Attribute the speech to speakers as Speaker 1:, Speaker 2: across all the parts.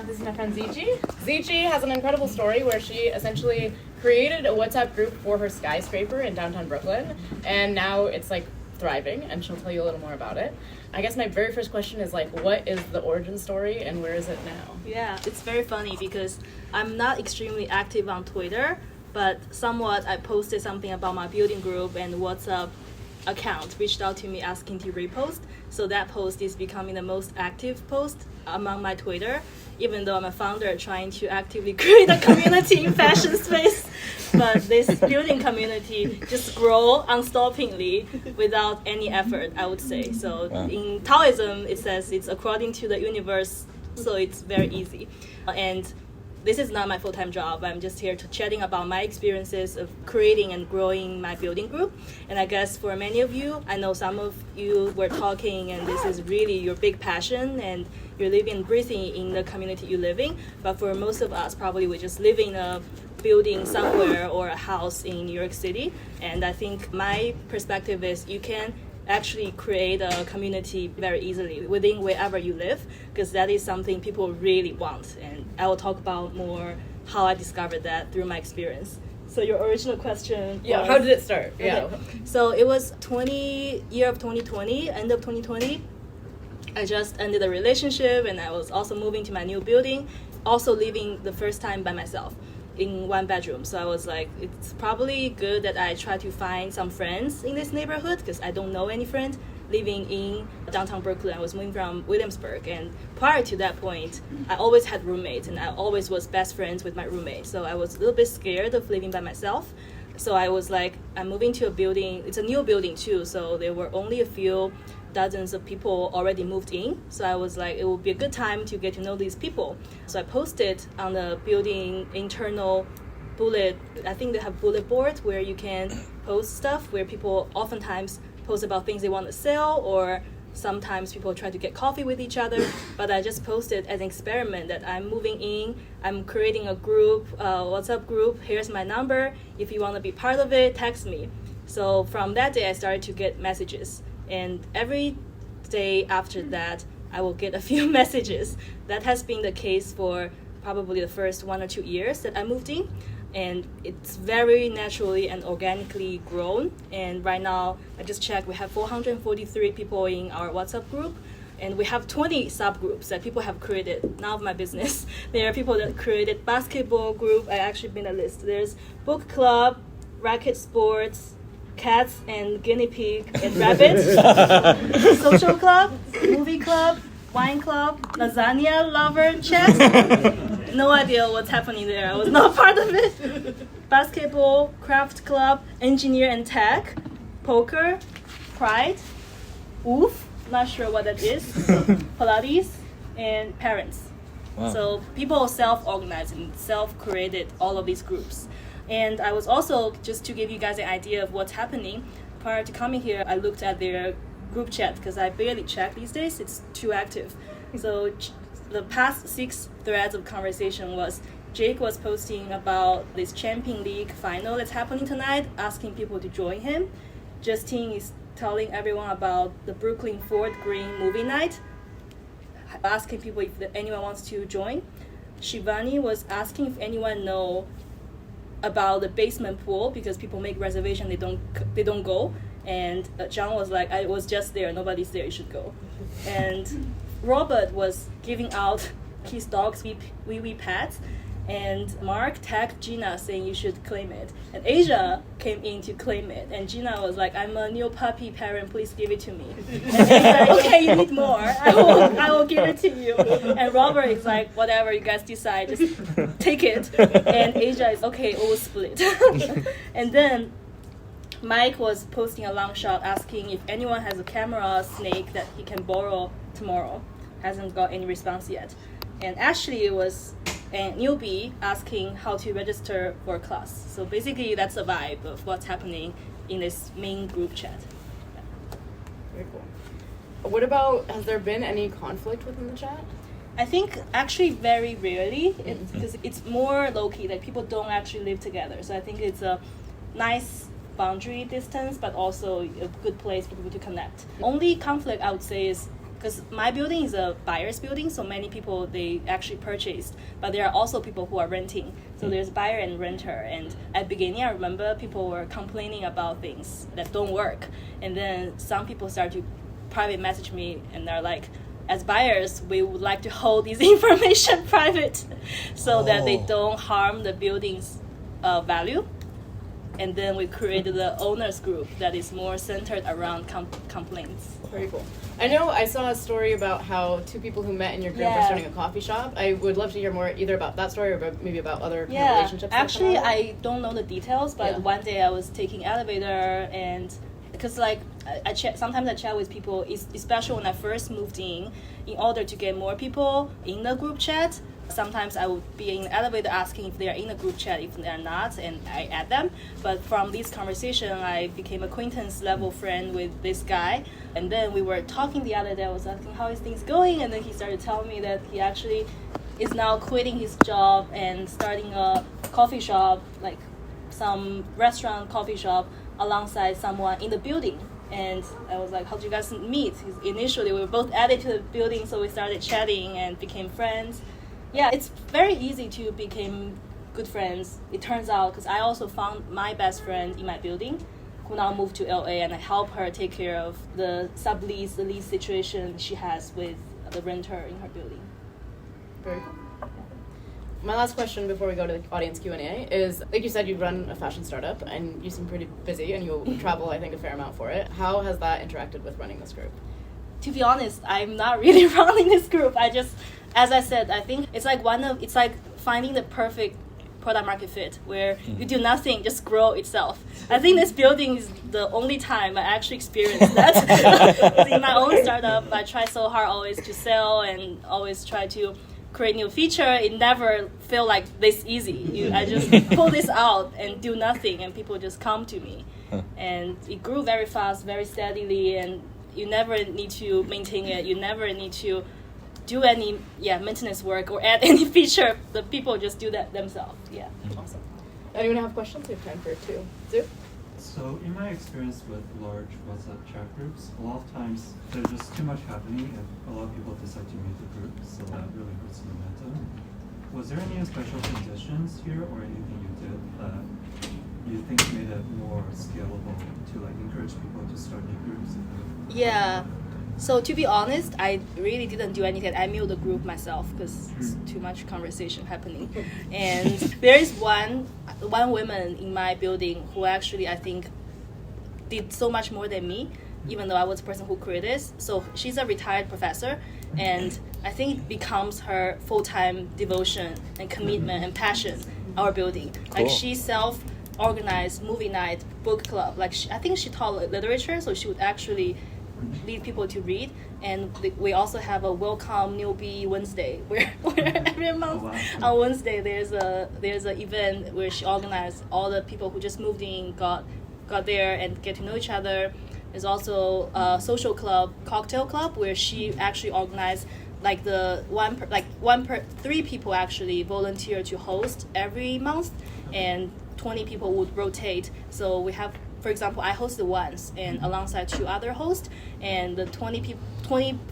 Speaker 1: This is my friend Ziqi. Ziqi has an incredible story where she essentially created a WhatsApp group for her Skyscraper in downtown Brooklyn, and now it's like thriving, and she'll tell you a little more about it. I guess my very first question is like, what is the origin story and where is it now?
Speaker 2: Yeah, it's very funny because I'm not extremely active on Twitter, but somewhat I posted something about my building group, and WhatsApp account reached out to me asking to repost. So that post is becoming the most active post among my Twitter, even though I'm a founder trying to actively create a community in fashion space. But this building community just grow unstoppingly without any effort, I would say. So in Taoism, it says it's according to the universe, so it's very easy. And this is not my full-time job. I'm just here to chatting about my experiences of creating and growing my building group. And I guess for many of you, I know some of you were talking and this is really your big passion and you're living and breathing in the community you live in. But for most of us, probably we just live in a building somewhere or a house in New York City. And I think my perspective is you can actually create a community very easily within wherever you live, because that is something people really want. And I will talk about more how I discovered that through my experience. So your original question
Speaker 1: was, how did it start? Yeah.
Speaker 2: Okay. So it was year of 2020, end of 2020. I just ended a relationship and I was also moving to my new building, also living the first time by myself in one bedroom. So I was like, it's probably good that I try to find some friends in this neighborhood because I don't know any friends living in downtown Brooklyn. I was moving from Williamsburg, and prior to that point, I always had roommates and I always was best friends with my roommate. So I was a little bit scared of living by myself. So I was like, I'm moving to a building, it's a new building too, so there were only a few dozens of people already moved in. So I was like, it would be a good time to get to know these people. So I posted on the building internal I think they have bullet boards where you can post stuff where people oftentimes post about things they want to sell, or sometimes people try to get coffee with each other. But I just posted as an experiment that I'm moving in, I'm creating a group, WhatsApp group, here's my number. If you want to be part of it, text me. So from that day, I started to get messages. And every day after that, I will get a few messages. That has been the case for probably the first 1 or 2 years that I moved in. And it's very naturally and organically grown. And right now, I just checked, we have 443 people in our WhatsApp group. And we have 20 subgroups that people have created. None of my business. There are people that created basketball group. I actually been a list. There's book club, racket sports, cats and guinea pig and rabbits, social club, movie club, wine club, lasagna lover chat. No idea what's happening there. I was not part of it. Basketball, craft club, engineer and tech, poker, pride, oof, not sure what that is, Pilates, and parents. Wow. So people self-organized and self-created all of these groups. And I was also, just to give you guys an idea of what's happening, prior to coming here, I looked at their group chat because I barely check these days. It's too active. So the past 6 threads of conversation was, Jake was posting about this Champion League final that's happening tonight, asking people to join him. Justine is telling everyone about the Brooklyn Fort Greene movie night, asking people if anyone wants to join. Shivani was asking if anyone know about the basement pool because people make reservation, they don't go. And John was like, I was just there, nobody's there, you should go. And Robert was giving out his dog's wee pets, and Mark tagged Gina saying you should claim it. And Asia came in to claim it, and Gina was like, I'm a new puppy parent, please give it to me. And Asia's like, okay, you need more, I will give it to you. And Robert is like, whatever you guys decide, just take it. And Asia is, okay, we'll split. And then Mike was posting a long shot asking if anyone has a camera snake that he can borrow tomorrow. Hasn't got any response yet. And Ashley was a newbie asking how to register for a class. So basically that's the vibe of what's happening in this main group chat.
Speaker 1: Very cool. What about, has there been any conflict within the chat?
Speaker 2: I think actually very rarely, because it's more low-key, like people don't actually live together. So I think it's a nice boundary distance, but also a good place for people to connect. Only conflict I would say is because my building is a buyer's building, so many people, they actually purchased, but there are also people who are renting. So there's buyer and renter, and at beginning I remember people were complaining about things that don't work, and then some people start to private message me, and they're like, as buyers, we would like to hold this information private so that they don't harm the building's value. And then we created the owners group that is more centered around complaints.
Speaker 1: Very cool. I know I saw a story about how two people who met in your group are starting a coffee shop. I would love to hear more either about that story or maybe about other kind of relationships.
Speaker 2: Actually, I don't know the details, but one day I was taking elevator, and because like sometimes I chat with people, especially when I first moved in order to get more people in the group chat. Sometimes I would be in the elevator asking if they are in the group chat. If they are not, and I add them. But from this conversation, I became acquaintance level friend with this guy. And then we were talking the other day. I was asking how is things going, and then he started telling me that he actually is now quitting his job and starting a coffee shop, like some restaurant coffee shop, alongside someone in the building. And I was like, how did you guys meet? Initially, we were both added to the building, so we started chatting and became friends. Yeah, it's very easy to become good friends. It turns out, because I also found my best friend in my building, who now moved to LA, and I help her take care of the sublease, the lease situation she has with the renter in her building.
Speaker 1: Very cool. My last question before we go to the audience Q&A is, like you said, you run a fashion startup, and you seem pretty busy, and you travel, I think, a fair amount for it. How has that interacted with running this group?
Speaker 2: To be honest, I'm not really running this group. I just, as I said, I think it's like finding the perfect product market fit where you do nothing, just grow itself. I think this building is the only time I actually experienced that. In my own startup, I try so hard always to sell and always try to create new feature. It never feel like this easy. I just pull this out and do nothing, and people just come to me. And it grew very fast, very steadily, and you never need to maintain it. You never need to do any maintenance work or add any feature. The people just do that themselves. Yeah.
Speaker 1: Awesome. Anyone have questions? We have time for two. Ziqi?
Speaker 3: So in my experience with large WhatsApp chat groups, a lot of times there's just too much happening and a lot of people decide to mute the group, so that really hurts the momentum. Was there any special conditions here or anything you did that you think made it more scalable to like encourage people to start new groups?
Speaker 2: Yeah. So to be honest, I really didn't do anything. I muted the group myself because it's too much conversation happening. And there is one woman in my building who actually I think did so much more than me, even though I was the person who created this. So she's a retired professor, and I think it becomes her full-time devotion and commitment and passion, our building.
Speaker 4: Cool.
Speaker 2: Like she self-organized movie night, book club. Like I think she taught literature, so she would actually lead people to read. And we also have a welcome newbie Wednesday where every month on Wednesday there's a event where she organized all the people who just moved in, got there and get to know each other. There's also a social club, cocktail club, where she actually organized like three people actually volunteer to host every month, and 20 people would rotate. So we have, for example, I hosted once, and alongside two other hosts, and the 20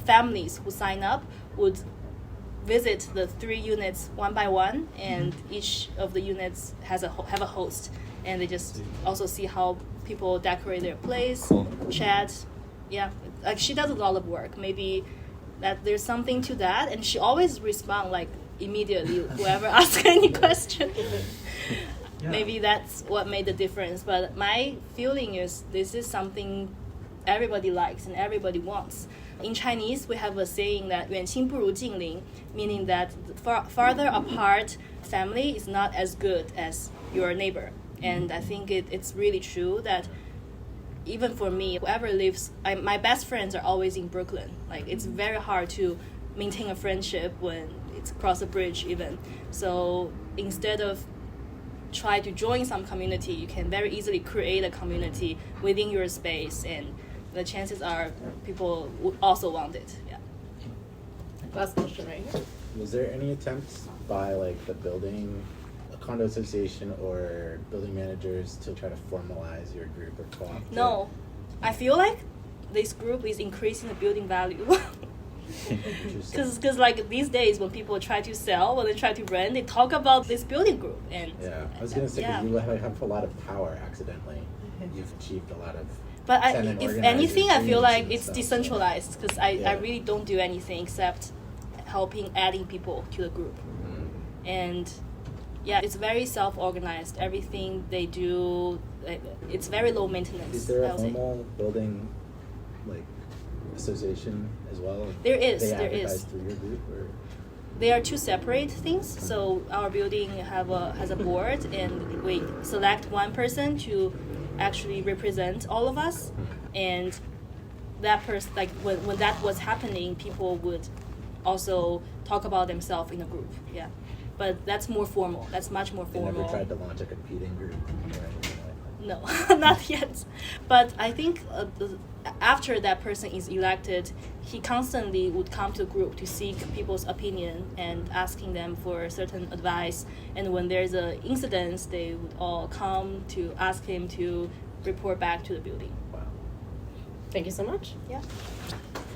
Speaker 2: families who sign up would visit the 3 units one by one, and each of the units have a host, and they just also see how people decorate their place, chat. Yeah, like she does a lot of work. Maybe that there's something to that, and she always responds like immediately whoever asks any question. Yeah. Maybe that's what made the difference. But my feeling is this is something everybody likes and everybody wants. In Chinese, we have a saying that 远亲不如近邻, meaning that farther apart family is not as good as your neighbor. And I think it's really true that even for me, whoever lives, my best friends are always in Brooklyn. Like it's very hard to maintain a friendship when it's across a bridge even. So instead of try to join some community, you can very easily create a community within your space, and the chances are people would also want it. Yeah.
Speaker 1: Last question right here.
Speaker 4: Was there any attempts by like the building, a condo association or building managers to try to formalize your group or co-op?
Speaker 2: No. I feel like this group is increasing the building value.
Speaker 4: Interesting.
Speaker 2: Because like these days when people try to sell, when they try to rent, they talk about this building group. And
Speaker 4: Yeah, I was gonna say, 'cause
Speaker 2: yeah.
Speaker 4: you have a lot of power accidentally. You've achieved a lot of.
Speaker 2: But
Speaker 4: tenant
Speaker 2: if
Speaker 4: organizers,
Speaker 2: anything, I feel
Speaker 4: unions
Speaker 2: like
Speaker 4: and
Speaker 2: it's
Speaker 4: stuff,
Speaker 2: decentralized because I
Speaker 4: Yeah.
Speaker 2: really don't do anything except helping adding people to the group. And yeah, it's very self-organized. Everything they do, it's very low maintenance.
Speaker 4: Is there
Speaker 2: I
Speaker 4: a
Speaker 2: would say.
Speaker 4: formal building, like, association as well?
Speaker 2: There is,
Speaker 4: They
Speaker 2: there
Speaker 4: advertise
Speaker 2: is.
Speaker 4: through your group, or?
Speaker 2: They are two separate things. So our building has a board, and we select one person to actually represent all of us. And that person, like when that was happening, people would also talk about themselves in a group. Yeah, but that's more formal. That's much more
Speaker 4: They
Speaker 2: formal.
Speaker 4: never tried to launch a competing group or anything like that?
Speaker 2: No, not yet. But I think after that person is elected, he constantly would come to the group to seek people's opinion and asking them for certain advice. And when there's an incident, they would all come to ask him to report back to the building.
Speaker 4: Wow.
Speaker 1: Thank you so much.
Speaker 2: Yeah.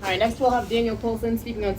Speaker 1: All right, next we'll have Daniel Colson speaking on